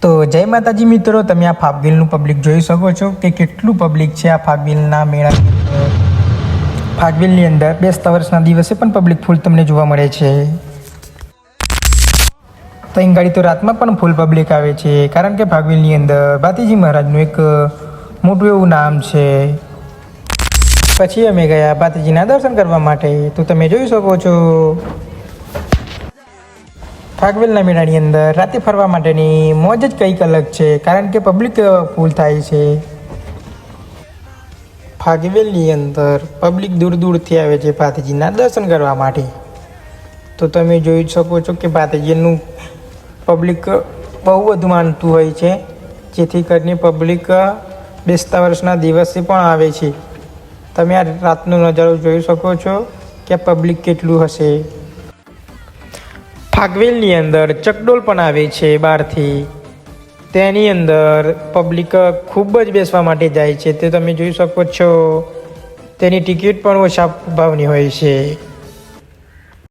તો જય માતાજી મિત્રો, તમે આ ફાગવેલનું પબ્લિક જોઈ શકો છો કે કેટલું પબ્લિક છે આ ફાગવેલના મેળાની અંદર. ફાગવેલની અંદર બેસતા વર્ષના દિવસે પણ પબ્લિક ફૂલ તમને જોવા મળે છે. તો અહીં ગાડી તો રાતમાં પણ ફૂલ પબ્લિક આવે છે, કારણ કે ફાગવેલની અંદર ભાતીજી મહારાજનું એક મોટું એવું નામ છે. પછી અમે ગયા ભાતીજીના દર્શન કરવા માટે. તો તમે જોઈ શકો છો ફાગવેલના મેળાની અંદર રાતે ફરવા માટેની મોજ જ કંઈક અલગ છે, કારણ કે પબ્લિક ફૂલ થાય છે. ફાગવેલની અંદર પબ્લિક દૂર દૂરથી આવે છે ભાતીજીના દર્શન કરવા માટે. તો તમે જોઈ શકો છો કે ભાતીજીનું પબ્લિક બહુ બધું માનતું હોય છે, જેથી કરીને પબ્લિક બેસતા વર્ષના દિવસે પણ આવે છે. તમે આ રાતનો નજારો જોઈ શકો છો કે પબ્લિક કેટલું હશે. ફાગવેલની અંદર ચકડોળ પણ આવે છે બહારથી, તેની અંદર પબ્લિક ખૂબ જ બેસવા માટે જાય છે. તે તમે જોઈ શકો છો તેની ટિકિટ પણ ઓછા ભાવની હોય છે.